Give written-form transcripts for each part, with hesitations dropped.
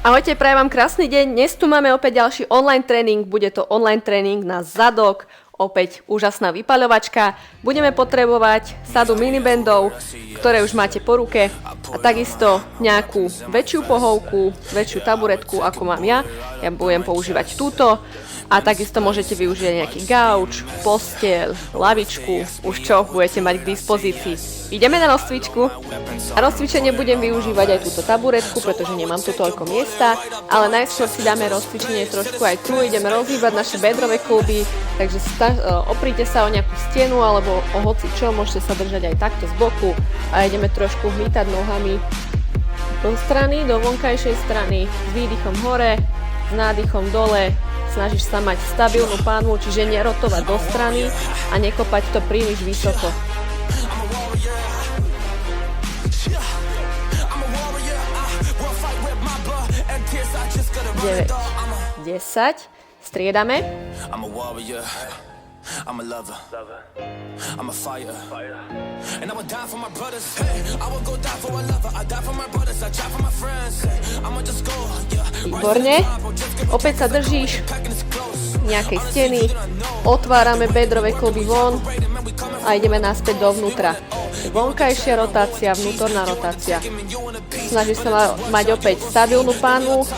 Ahojte, prajem vám krásny deň. Dnes tu máme opäť ďalší online tréning. Bude to online tréning na zadok. Opäť úžasná vypaľovačka. Budeme potrebovať sadu minibandov, ktoré už máte po ruke. A takisto nejakú väčšiu pohovku, väčšiu taburetku, ako mám ja. Ja budem používať túto. A takisto môžete využiť nejaký gauč, posteľ, lavičku, už čo budete mať k dispozícii. Ideme na rozcvičku. Na rozcvičenie budem využívať aj túto taburetku, pretože nemám tu toľko miesta, ale najskôr si dáme rozcvičenie trošku aj tu, ideme rozhýbať naše bedrové kĺby, takže opríte sa o nejakú stenu alebo o hoci čo, môžete sa držať aj takto z boku a ideme trošku hmýtať nohami do strany, do vonkajšej strany, s výdychom hore, s nádychom dole. Snažíš sa mať stabilnú pánvu, čiže nerotovať do strany a nekopať to príliš vysoko. 9, 10, striedame. I'm a lover, I'm a fighter, and I would die for my brothers. I would go die for a lover, I die for my brothers, I die for my friends. I'ma just go, yeah. Výborne. Opäť sa držíš nejakej steny, otvárame bedrové kĺby von a ideme naspäť dovnútra. Vonkajšia rotácia, vnútorná rotácia. Snažíš sa mať opäť stabilnú pánvu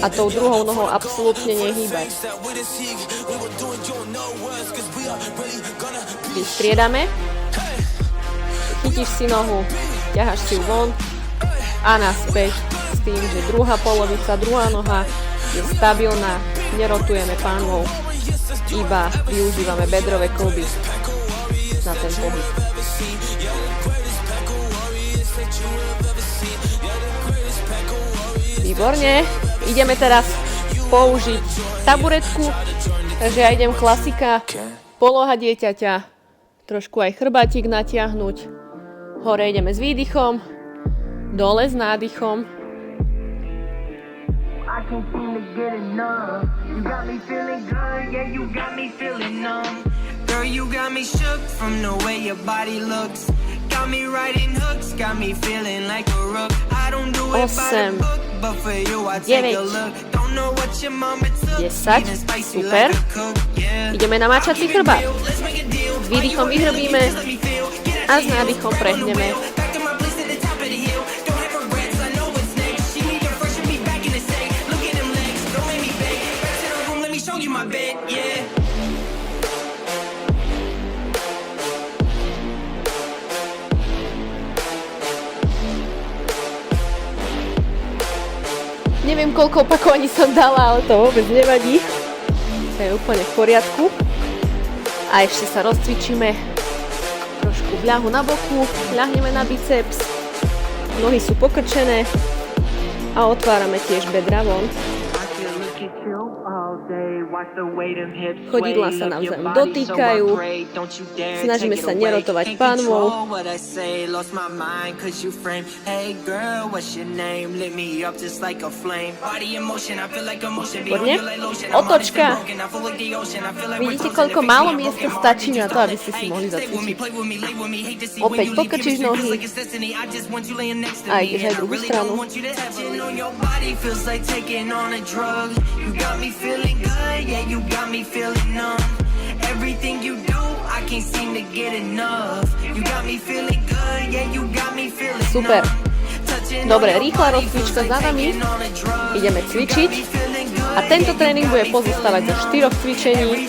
a tou druhou nohou absolútne nehýbať. Vystriedame. Chytíš si nohu, ťaháš si ju von a naspäť s tým, že druhá polovica, druhá noha je stabilná, nerotujeme pánvou, iba využívame bedrové kĺby na ten pohyb. Výborne. Ideme teraz použiť taburetku, takže ja idem klasika, poloha dieťaťa, trošku aj chrbátik natiahnuť, hore ideme s výdychom, dole s nádychom. Osem, 9, 10, super. Ideme na mačací chrbát. S výdychom vyhrbíme a s nádychom prehneme. Neviem, koľko opakovaní som dala, ale to vôbec nevadí. To je úplne v poriadku. A ešte sa rozcvičíme trošku v ľahu na boku, ľahneme na biceps, nohy sú pokrčené a otvárame tiež bedra von. Chodidlá sa navzájom dotýkajú, snažíme sa nerotovať pánvou. Výborne. Otočka. Vidíte, koľko málo miesta stačí na to, aby ste si mohli zacvičiť. Opäť pokrčíš nohy a ideš aj druhú stranu. Feeling good, yeah, you got me feeling numb. Everything you do, I can't seem to get enough. You got me feeling good, yeah, you got me feeling numb. Super. Dobre, rýchla rozcvička za nami. Ideme cvičiť. A tento tréning bude pozostávať zo 4 cvičení,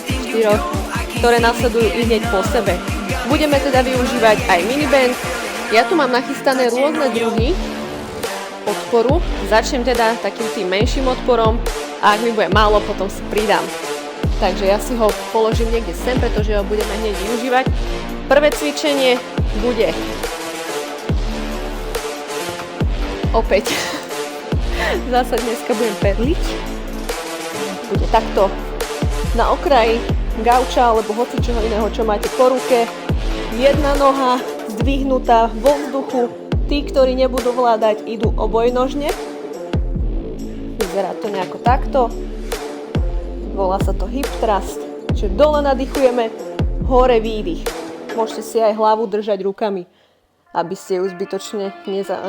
ktoré nasledujú hneď po sebe. Budeme teda využívať aj miniband. Ja tu mám nachystané rôzne druhy odporu. Začnem teda takým tým menším odporom. A ak mi bude málo, potom si pridám. Takže ja si ho položím niekde sem, pretože ho budeme hneď využívať. Prvé cvičenie bude opäť zasa dneska budem perliť. Bude takto na okraji gauča alebo hocičoho iného, čo máte po ruke. Jedna noha zdvihnutá vo vzduchu. Tí, ktorí nebudú vládať, idú obojnožne. Vyzerá to nejako takto. Volá sa to hip thrust. Čiže dole nadýchujeme, hore výdych. Môžete si aj hlavu držať rukami. aby ste ju zbytočne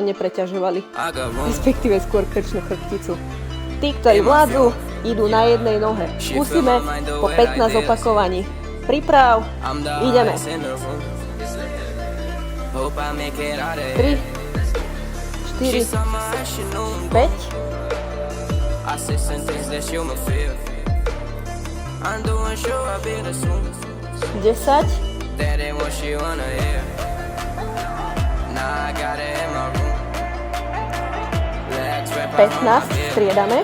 nepreťažovali, respektíve skôr krčnú chrbticu. Tí, ktorí vládzu, idú na jednej nohe. Skúsime po 15 opakovaní. Priprav, ideme. 3, 4, 5, 10, 15, striedame.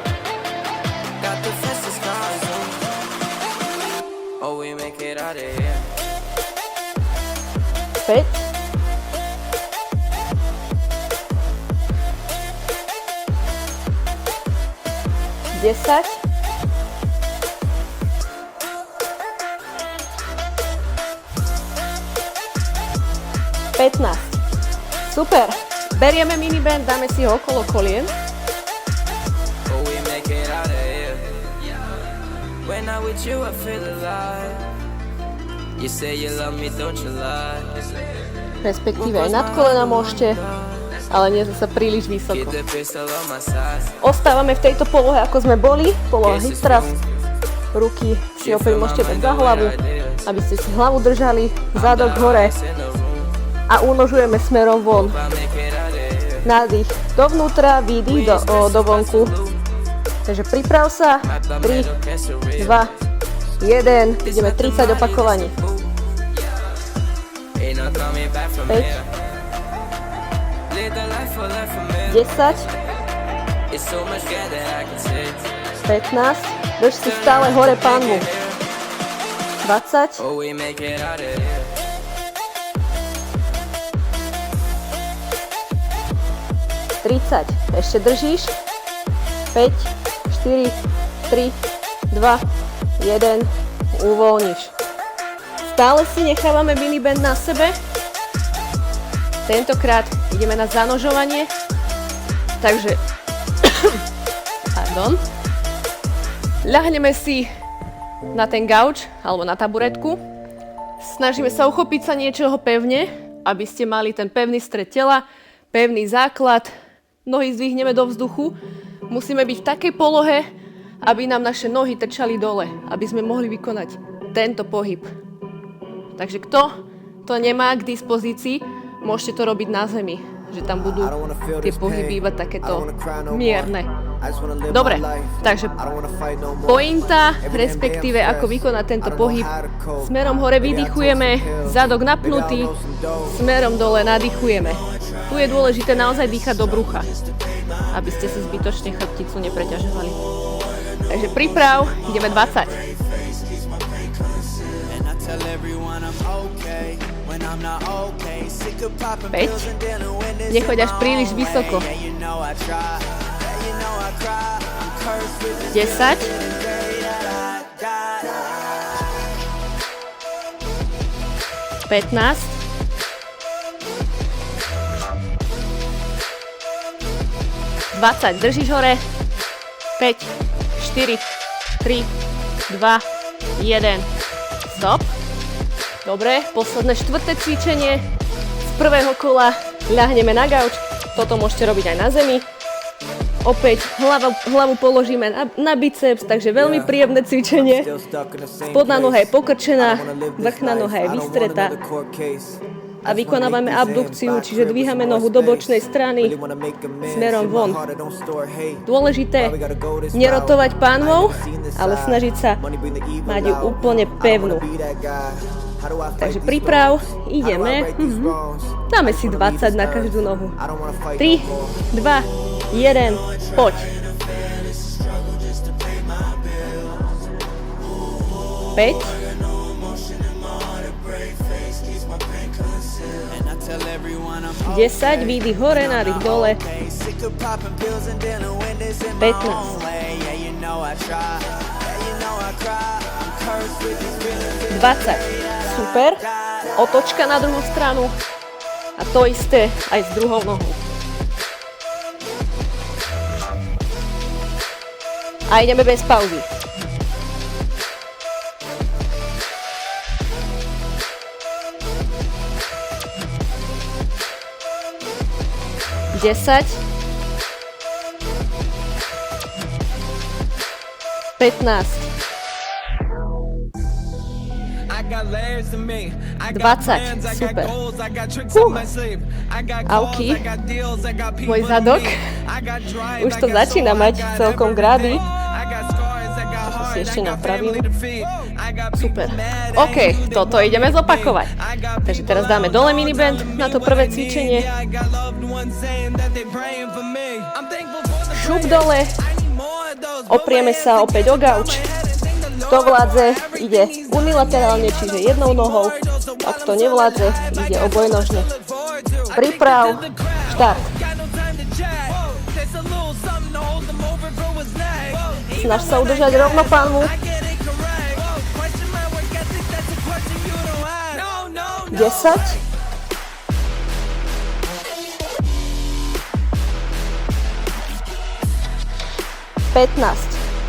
5, 10, 15. Super. Berieme miniband, dáme si ho okolo kolien. Respektíve aj nad kolena môžete, ale nie zasa príliš vysoko. Ostávame v tejto polohe, ako sme boli, poloha hip thrust. Ruky si opäť môžete dať za hlavu, aby ste si hlavu držali, zadok hore a unožujeme smerom von. Nádych dovnútra, výdych do vonku. Takže priprav sa, 3, 2, 1, ideme 30 opakovaní. 5, 10, 15, drž si stále hore pánvu. 20, 30, ešte držíš. 5, 4, 3, 2, 1, uvoľníš. Stále si nechávame miniband na sebe. Tentokrát ideme na zanožovanie. Takže, pardon. Ľahneme si na ten gauč alebo na taburetku. Snažíme sa uchopiť sa niečoho pevne, aby ste mali ten pevný stred tela, pevný základ. Nohy zdvihneme do vzduchu. Musíme byť v takej polohe, aby nám naše nohy trčali dole, aby sme mohli vykonať tento pohyb. Takže kto to nemá k dispozícii, môžete to robiť na zemi, že tam budú tie pohyby iba takéto mierne. Dobre, takže pointa, respektíve ako vykonať tento pohyb. Smerom hore vydychujeme, zadok napnutý, smerom dole nadýchujeme. Tu je dôležité naozaj dýchať do brucha, aby ste si zbytočne chrbticu nepreťažovali. Takže priprav, ideme 20. 5. Nechoď až príliš vysoko. 10. 15. 20. Držíš hore. 5, 4, 3, 2, 1. Stop. Dobre, posledné štvrté cvičenie z prvého kola. Ľahneme na gauč. Toto môžete robiť aj na zemi. Opäť hlavu položíme na biceps, takže veľmi príjemné cvičenie. Spodná noha je pokrčená, vrchná noha je vystretá. A vykonávame abdukciu, čiže dvíhame nohu do bočnej strany smerom von. Dôležité nerotovať pánvou, ale snažiť sa mať ju úplne pevnú. Takže priprav, ideme. Dáme si 20 na každú nohu. 3, 2, 1, poď. 5. 10, výdych hore, nádych dole. 15. 20. Super. Otočka na druhú stranu. A to isté aj s druhou nohou. A ideme bez pauzy. 10, 15, 20, super. Auky, môj zadok, už to začína mať celkom grády. To si ešte napravím. Super. OK, toto ideme zopakovať. Takže teraz dáme dole miniband na to prvé cvičenie. Šup dole. Oprieme sa opäť o gauč. Kto vládze, ide unilaterálne, čiže jednou nohou. Ak to nevládze, ide obojnožne. Príprav, štart. Snaž sa udržať rovno palmu. 10. 15.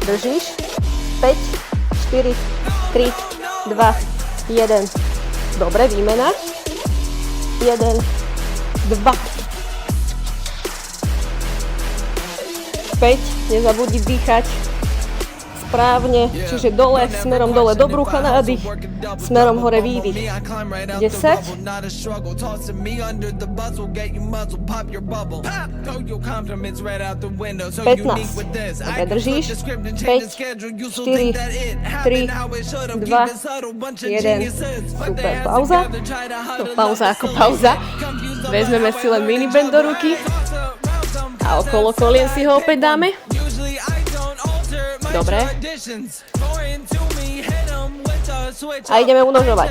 Držíš. 5, 4, 3, 2, 1. Dobre, výmena. 1, 2. 5. Nezabudni dýchať správne, čiže dole, smerom dole do brucha nádych, smerom hore výdych. 10. 15. Dobre, držíš. 5, 4, 3, 2, 1. Super, pauza. No, pauza ako pauza. Vezmeme si len miniband do ruky a okolo kolien si ho opäť dáme. Dobre. A ideme unožovať.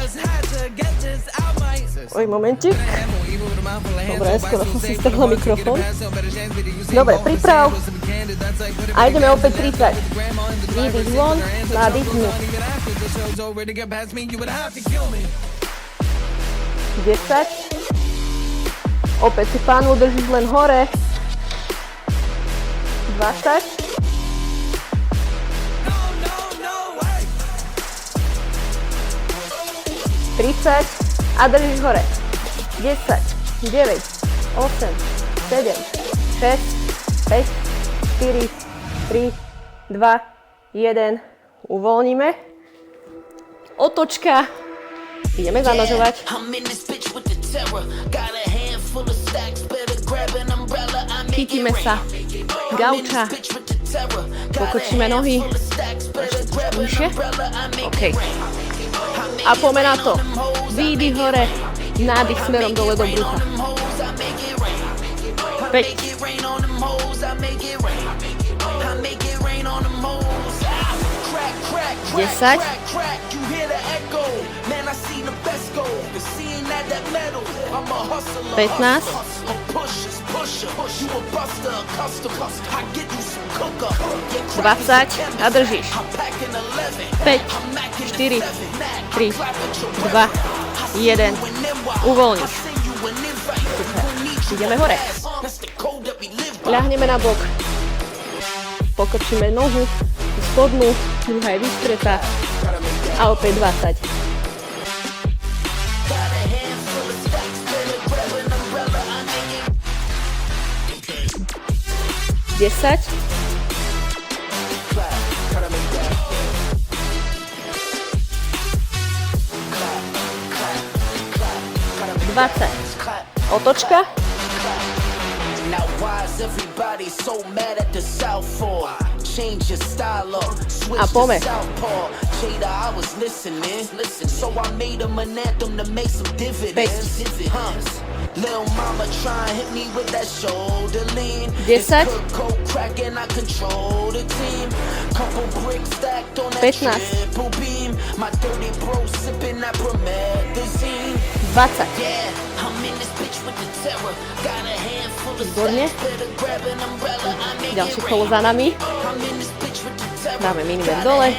Oj, momentík. Dobre, skoro som si strhla mikrofón. Dobre, príprav. A ideme opäť 30. Výdych von, nádych dnu. 10. Opäť si pánu držíš len hore. 20. 30 a držíš hore. 10, 9, 8, 7, 6, 5, 4, 3, 2, 1. Uvoľníme. Otočka. Ideme zanožovať. Chytíme sa. Gauča. Pokočíme nohy. Ešte nižšie. OK. A poďme na to. Výdych hore, nádych smerom dole do brucha. 5. 10. 15. 20 a držíš. 5, 4, 3, 2, 1. Uvoľníš. Super. Ideme hore. Ľahneme na bok. Pokrčíme nohu, spodnú, druhá je vystretá. A opäť 20. Desať. 20. Otočka. A poďme. Lil mama try and hit me with that shoulder lean. 10. 15. 20. Výborne. Ďalšie kolo za nami. Dáme miniband dole.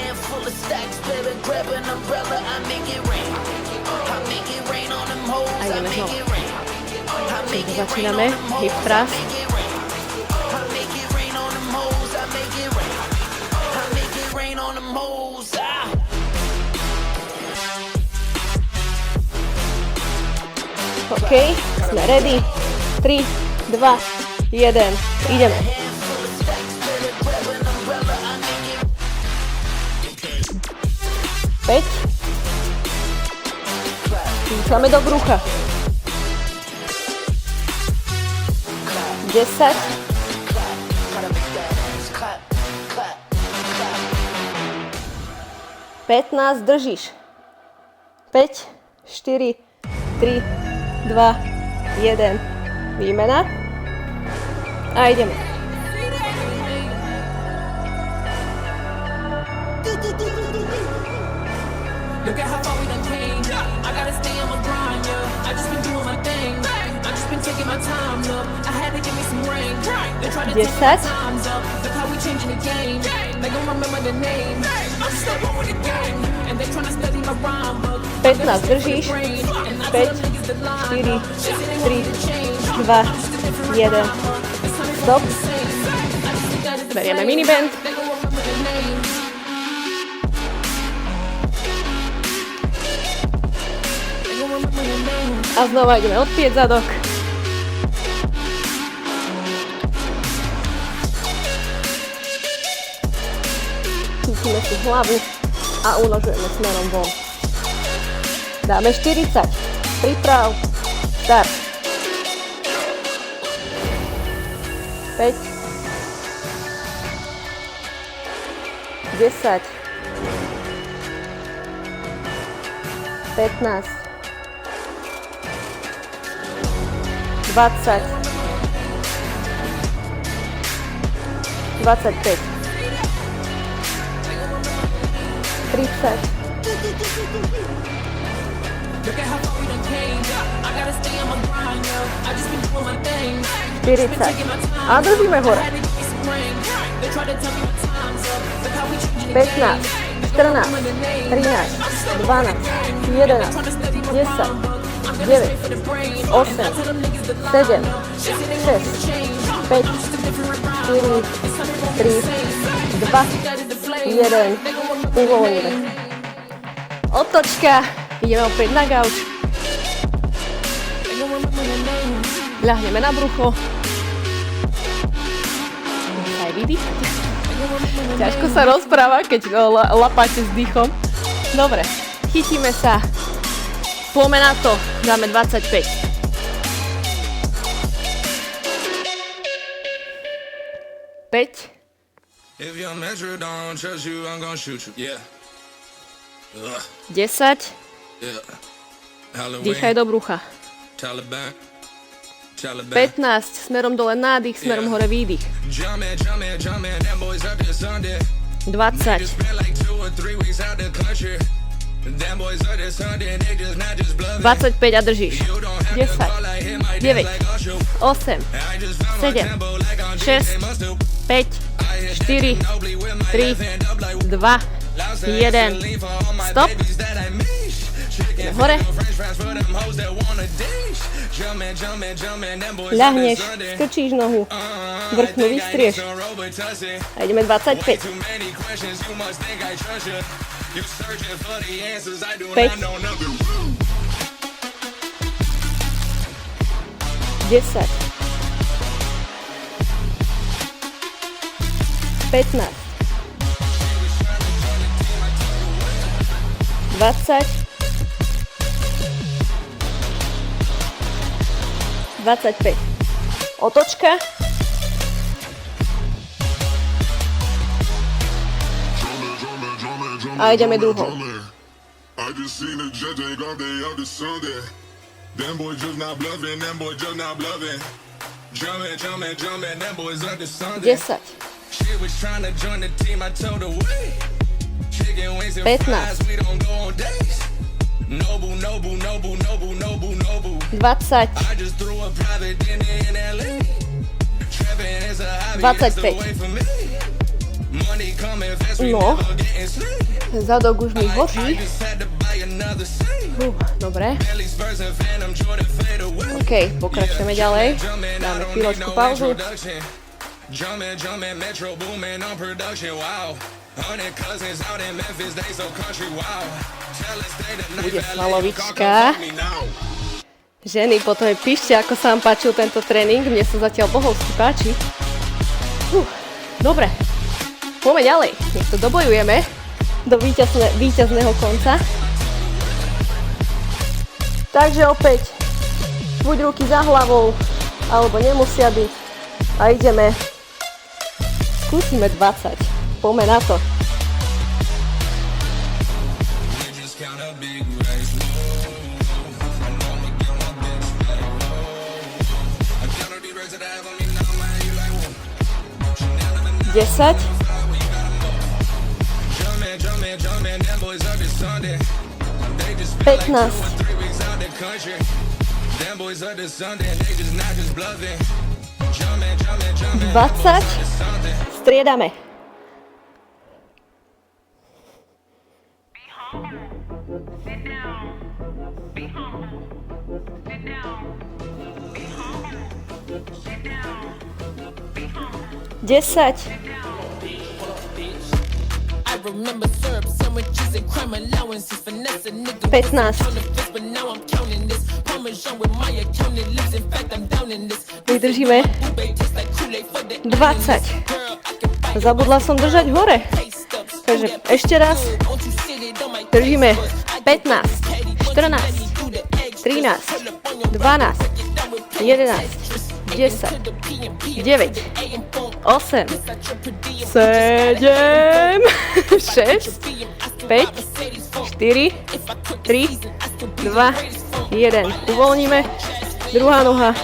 A ideme znova. Čiže začíname hip thrust. OK, sme ready. 3, 2, 1. Ideme. Päť. Píchame do brucha. 10. 15, držíš. 5, 4, 3, 2, 1. Výmena. A ideme. Look at how far we done came. I gotta stay on my grind, yeah. I just been doing my thing. I just been taking my time, look. I had to give me some rain. They try to take my times up. Look how we changing the game. They gon' remember the name. I'm stuck on with the game. And they tryna study my rhyme book. 15, držíš. 5, 4, 3, 2, 1. Stop. Berieme miniband. A znova ideme odpieť zadok. Cítime si hlavu a uložujeme smerom von. Dáme 40. Priprav. Start. 5. 10. 15. 20, 25, 30, 40. A držíme hore. 15, 14, 13, 12, 11, 10, 9, 8, 7, 6, 5, 4, 3, 2, 1. Uvoľníme. Otočka. Ideme opäť na gauč. Ľahneme na brucho. Aj vydýchať. Ťažko sa rozpráva, keď lapáte s dýchom. Dobre, chytíme sa. Poďme na to. Dáme 25. Päť. 10. Dýchaj do brucha. 15. Smerom dole nádych, smerom hore výdych. 20. 25 a držíš. 10, 9, 8, 7, 6, 5, 4, 3, 2, 1. Stop. Hore. Ľahneš, strčíš nohu, vrchnú vystrieš. A ideme 25. 5, 10, 15, 20, 25. Otočka. A ideme druhou. I just seen a judge ain't got day up to Sunday. Them boys just not bluffing, them boys just not bluffing. Jumping, jumping, jumping, them boys up to Sunday. 10. She was trying to join the team, I told her wait. Chicken wings and fries, we don't go on dates. Nobu, nobu, nobu, nobu, nobu, nobu. 20. I just threw a private dinner in LA. Trapping is a hobby, it's the way for me. Money coming fast, we never getting sleep. Zadok už mi hoří. Dobre. OK, pokračujeme ďalej. Dáme chvíľočku pauzu. Bude slalovička. Ženy, potom mi píšte, ako sa vám páčil tento tréning. Mne sa zatiaľ bohovsky páči. Dobre, poďme ďalej. Nech to dobojujeme do víťazného konca. Takže opäť buď ruky za hlavou, alebo nemusia byť. A ideme. Skúsime 20. Poďme na to. Desať. 15. 20. Striedame. Desať. 15. Vydržíme. 20. Zabudla som držať hore. Takže ešte raz. Držíme. 15. 14. 13. 12. 11. 10. 9. 8. 7. 6. 5. 4. 3. 2. 1. Uvoľníme. Druhá noha.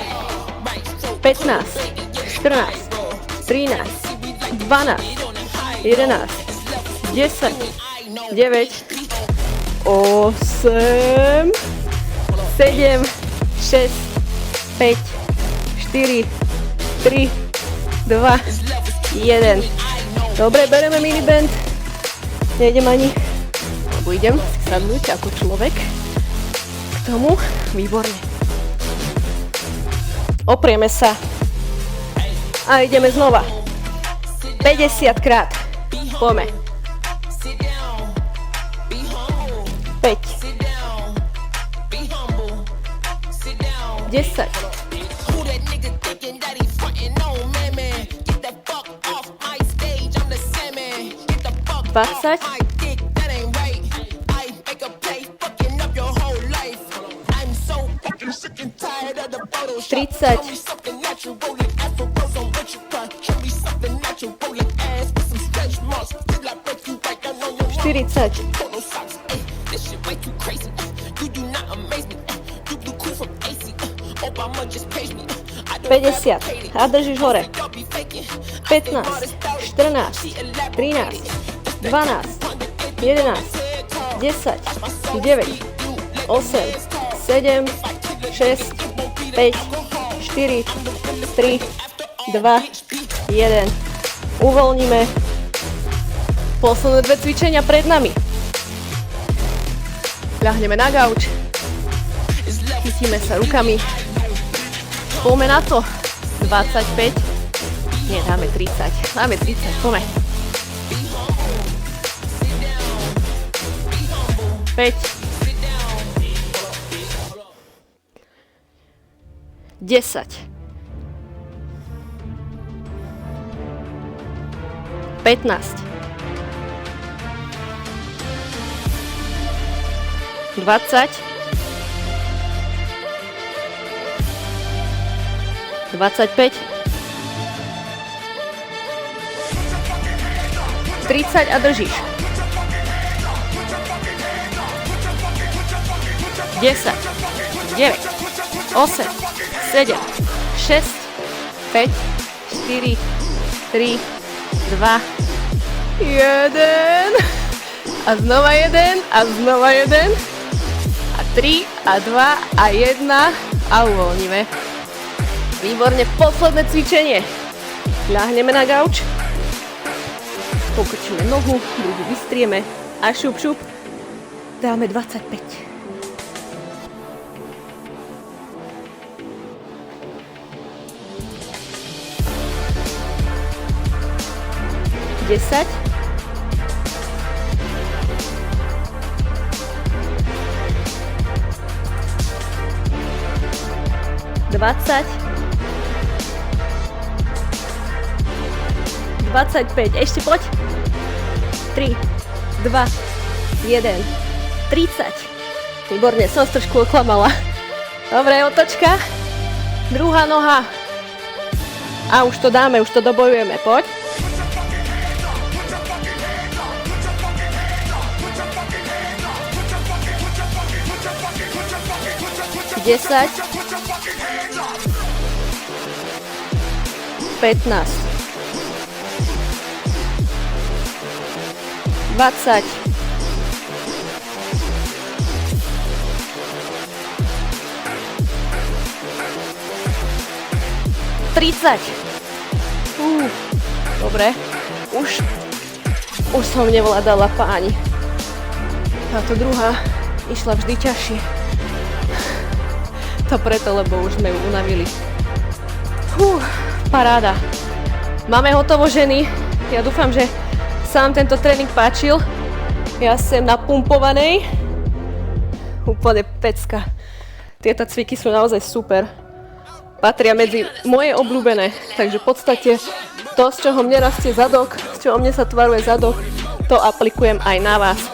15. 14. 13. 12. 11. 10. 9. 8. 7. 6. 5. 4. 3. 2. 1. Dobre, bereme miniband. Nejdem ani, lebo idem sadnúť ako človek k tomu. Výborne. Oprieme sa. A ideme znova. 50 krát. Poďme. 5. 10. 20. 30. 40. 50. A držíš hore. 15. 14. 13. 12. 11. 10. 9. 8. 7. 6. 5. 4. 3. 2. 1. Uvoľníme. Posledné dve cvičenia pred nami. Ľahneme na gauč. Chytíme sa rukami. Poďme na to. 25. Nie, dáme 30. Dáme 30, poďme. 5. 10. 15. 20. 25. 30 a držíš. 10. 9. 8. 7. 6. 5. 4. 3. 2. 1. A znova 1. A znova 1. A 3. A 2. A 1. A uvoľníme. Výborne, posledné cvičenie. Ľahneme na gauč. Pokrčíme nohu, druhú vystrieme a šup, šup. Dáme 25. 10. 15. 20, 25, ešte poď. 3, 2, 1, 30. Výborne, som trošku oklamala. Dobre, otočka. Druhá noha. A už to dáme, už to dobojujeme, poď. Desať. 15. 20. 30. Dobre. Už som nevládala, páni. Táto druhá išla vždy ťažšie. To preto, lebo už sme ju unavili. Paráda. Máme hotovo, ženy. Ja dúfam, že sa vám tento tréning páčil. Ja som napumpovanej. Úplne pecka. Tieto cviky sú naozaj super. Patria medzi moje obľúbené. Takže v podstate to, z čoho mne rastie zadok, z čoho mne sa tvaruje zadok, to aplikujem aj na vás.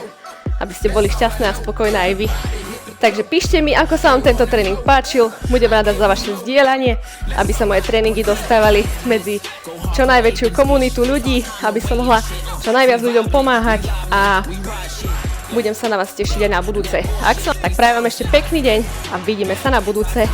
Aby ste boli šťastné a spokojné aj vy. Takže píšte mi, ako sa vám tento tréning páčil. Budem rada za vaše zdieľanie, aby sa moje tréningy dostávali medzi čo najväčšiu komunitu ľudí, aby som mohla čo najviac ľuďom pomáhať a budem sa na vás tešiť aj na budúce. Ak som, tak prajem vám ešte pekný deň a vidíme sa na budúce.